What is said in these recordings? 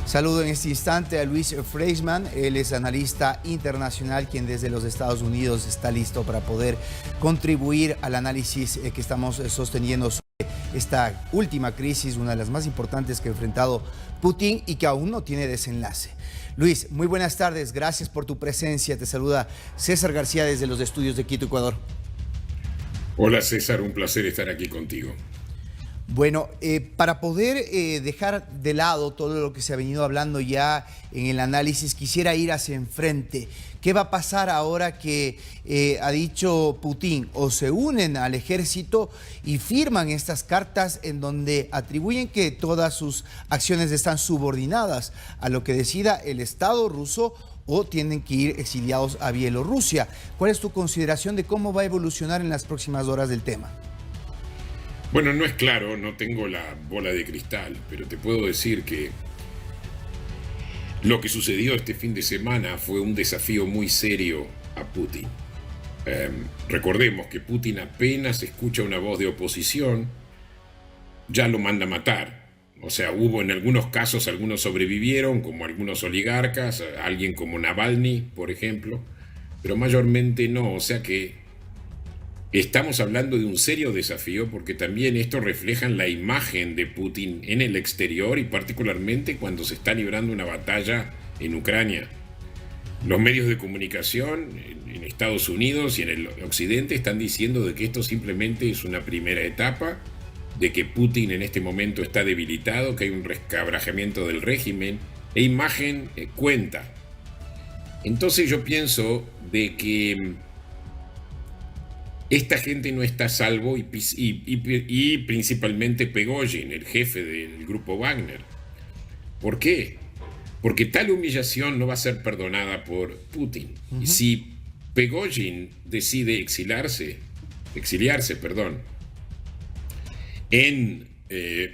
Saludo en este instante a Luis Freisman, él es analista internacional, quien desde los Estados Unidos está listo para poder contribuir al análisis que estamos sosteniendo sobre esta última crisis, una de las más importantes que ha enfrentado Putin y que aún no tiene desenlace. Luis, muy buenas tardes, gracias por tu presencia. Te saluda César García desde los estudios de Quito, Ecuador. Hola César, un placer estar aquí contigo. Bueno, para poder dejar de lado todo lo que se ha venido hablando ya en el análisis, quisiera ir hacia enfrente. ¿Qué va a pasar ahora que ha dicho Putin? O se unen al ejército y firman estas cartas en donde atribuyen que todas sus acciones están subordinadas a lo que decida el Estado ruso, o tienen que ir exiliados a Bielorrusia. ¿Cuál es tu consideración de cómo va a evolucionar en las próximas horas del tema? Bueno, no es claro, no tengo la bola de cristal, pero te puedo decir que lo que sucedió este fin de semana fue un desafío muy serio a Putin. Recordemos que Putin apenas escucha una voz de oposición, ya lo manda a matar. O sea, hubo en algunos casos, algunos sobrevivieron, como algunos oligarcas, alguien como Navalny, por ejemplo, pero mayormente no, o sea que estamos hablando de un serio desafío porque también esto refleja la imagen de Putin en el exterior y particularmente cuando se está librando una batalla en Ucrania. Los medios de comunicación en Estados Unidos y en el occidente están diciendo de que esto simplemente es una primera etapa, de que Putin en este momento está debilitado, que hay un resquebrajamiento del régimen, e imagen cuenta. Entonces yo pienso de que esta gente no está a salvo y principalmente Prigozhin, el jefe del grupo Wagner. ¿Por qué? Porque tal humillación no va a ser perdonada por Putin. Y si Prigozhin decide exiliarse, en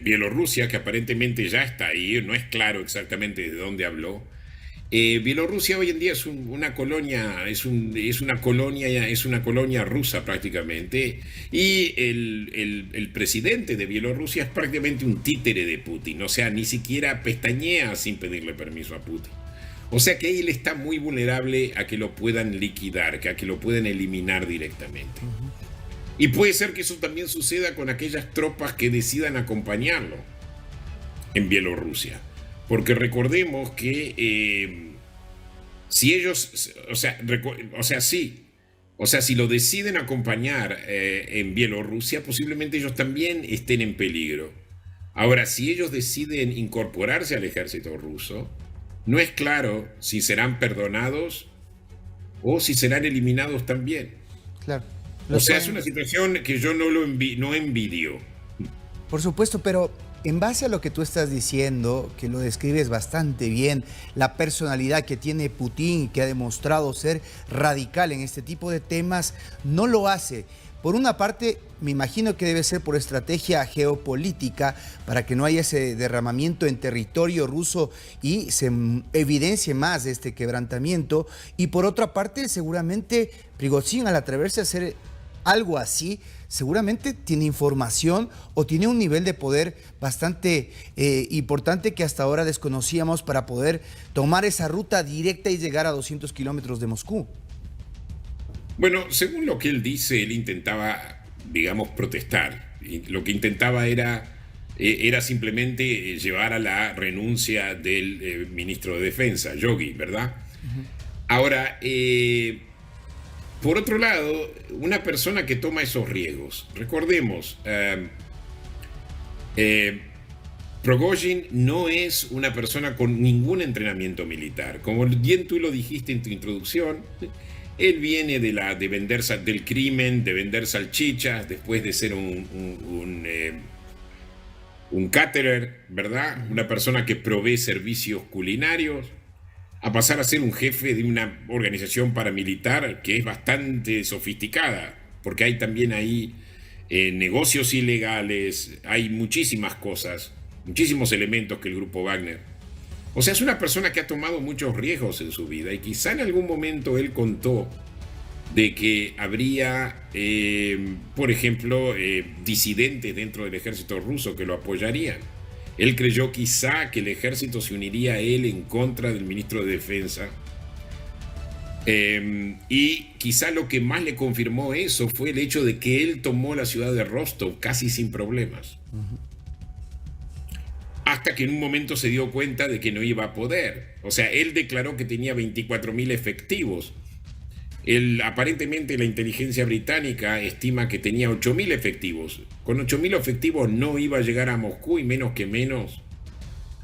Bielorrusia, que aparentemente ya está ahí, no es claro exactamente de dónde habló. Bielorrusia hoy en día es una colonia, es una colonia rusa prácticamente, y el presidente de Bielorrusia es prácticamente un títere de Putin, o sea, ni siquiera pestañea sin pedirle permiso a Putin. O sea que él está muy vulnerable a que lo puedan liquidar, a que lo puedan eliminar directamente. Y puede ser que eso también suceda con aquellas tropas que decidan acompañarlo en Bielorrusia. Porque recordemos que si ellos, si lo deciden acompañar en Bielorrusia, posiblemente ellos también estén en peligro. Ahora, si ellos deciden incorporarse al ejército ruso, no es claro si serán perdonados o si serán eliminados también. Claro. O sea, es una situación que yo no envidio. Por supuesto, pero en base a lo que tú estás diciendo, que lo describes bastante bien, la personalidad que tiene Putin, que ha demostrado ser radical en este tipo de temas, no lo hace. Por una parte, me imagino que debe ser por estrategia geopolítica, para que no haya ese derramamiento en territorio ruso y se evidencie más de este quebrantamiento. Y por otra parte, seguramente Prigozhin, al atreverse a hacer algo así, seguramente tiene información o tiene un nivel de poder bastante importante que hasta ahora desconocíamos para poder tomar esa ruta directa y llegar a 200 kilómetros de Moscú. Bueno, según lo que él dice, él intentaba, digamos, protestar. Y lo que intentaba era simplemente llevar a la renuncia del ministro de Defensa, Yogi, ¿verdad? Ahora, por otro lado, una persona que toma esos riesgos, recordemos, Prigozhin no es una persona con ningún entrenamiento militar. Como bien tú lo dijiste en tu introducción, él viene de vender del crimen, de vender salchichas, después de ser un caterer, ¿verdad? Una persona que provee servicios culinarios, a pasar a ser un jefe de una organización paramilitar que es bastante sofisticada, porque hay también ahí negocios ilegales, hay muchísimas cosas, muchísimos elementos que el grupo Wagner. O sea, es una persona que ha tomado muchos riesgos en su vida y quizá en algún momento él contó de que habría, por ejemplo, disidentes dentro del ejército ruso que lo apoyarían. Él creyó quizá que el ejército se uniría a él en contra del ministro de Defensa. Y quizá lo que más le confirmó eso fue el hecho de que él tomó la ciudad de Rostov casi sin problemas. Hasta que en un momento se dio cuenta de que no iba a poder. O sea, él declaró que tenía 24.000 efectivos. Aparentemente la inteligencia británica estima que tenía 8.000 efectivos. Con 8.000 efectivos no iba a llegar a Moscú y menos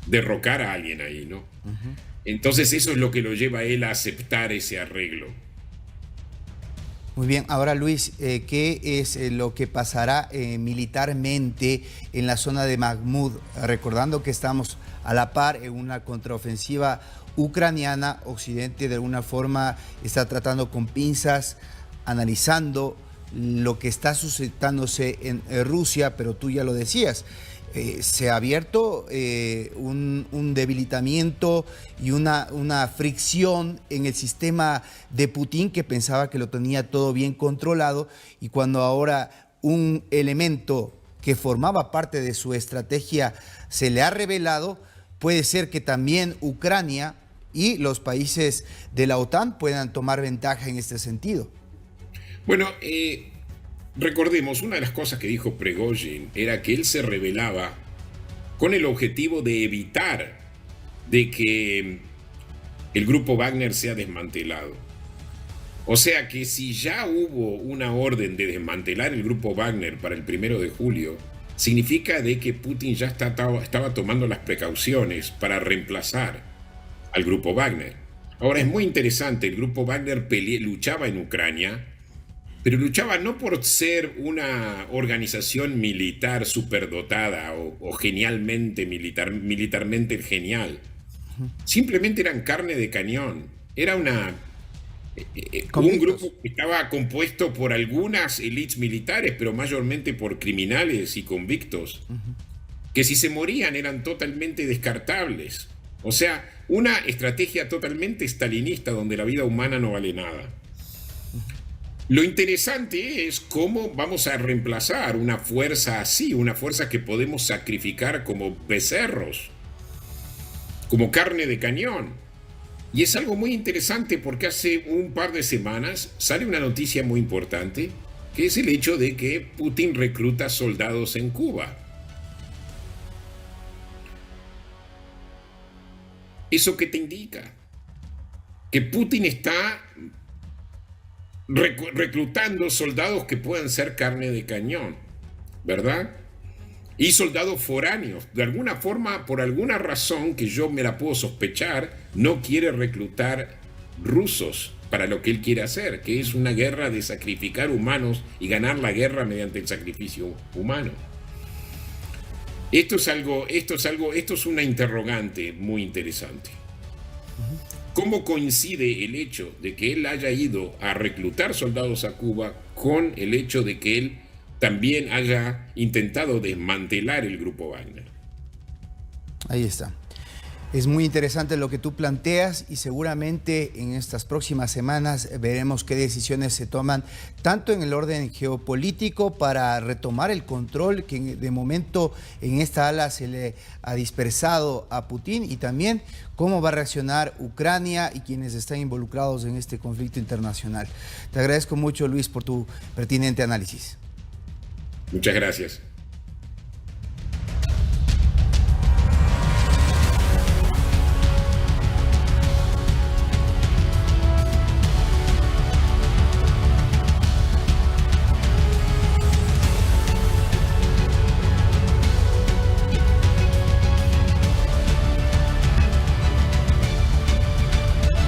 derrocar a alguien ahí, ¿no? Entonces eso es lo que lo lleva a él a aceptar ese arreglo. Muy bien, ahora Luis, ¿qué es lo que pasará militarmente en la zona de Bakhmut? Recordando que estamos a la par en una contraofensiva ucraniana. Occidente de alguna forma está tratando con pinzas, analizando lo que está suscitándose en Rusia, pero tú ya lo decías. Se ha abierto un debilitamiento y una fricción en el sistema de Putin, que pensaba que lo tenía todo bien controlado, y cuando ahora un elemento que formaba parte de su estrategia se le ha revelado, puede ser que también Ucrania y los países de la OTAN puedan tomar ventaja en este sentido. Bueno, recordemos, una de las cosas que dijo Prigozhin era que él se rebelaba con el objetivo de evitar de que el grupo Wagner sea desmantelado. O sea que si ya hubo una orden de desmantelar el grupo Wagner para el 1 de julio, significa de que Putin ya estaba tomando las precauciones para reemplazar al grupo Wagner. Ahora es muy interesante, el grupo Wagner luchaba en Ucrania, pero luchaba no por ser una organización militar superdotada o genialmente militarmente genial. Simplemente eran carne de cañón. Era un grupo que estaba compuesto por algunas élites militares, pero mayormente por criminales y convictos, que si se morían eran totalmente descartables. O sea, una estrategia totalmente stalinista donde la vida humana no vale nada. Lo interesante es cómo vamos a reemplazar una fuerza así, una fuerza que podemos sacrificar como becerros, como carne de cañón. Y es algo muy interesante porque hace un par de semanas sale una noticia muy importante, que es el hecho de que Putin recluta soldados en Cuba. ¿Eso qué te indica? Que Putin está reclutando soldados que puedan ser carne de cañón, ¿verdad? Y soldados foráneos. De alguna forma, por alguna razón que yo me la puedo sospechar, no quiere reclutar rusos para lo que él quiere hacer, que es una guerra de sacrificar humanos y ganar la guerra mediante el sacrificio humano. Esto es una interrogante muy interesante. ¿Cómo coincide el hecho de que él haya ido a reclutar soldados a Cuba con el hecho de que él también haya intentado desmantelar el grupo Wagner? Ahí está. Es muy interesante lo que tú planteas y seguramente en estas próximas semanas veremos qué decisiones se toman tanto en el orden geopolítico para retomar el control que de momento en esta ala se le ha dispersado a Putin, y también cómo va a reaccionar Ucrania y quienes están involucrados en este conflicto internacional. Te agradezco mucho, Luis, por tu pertinente análisis. Muchas gracias.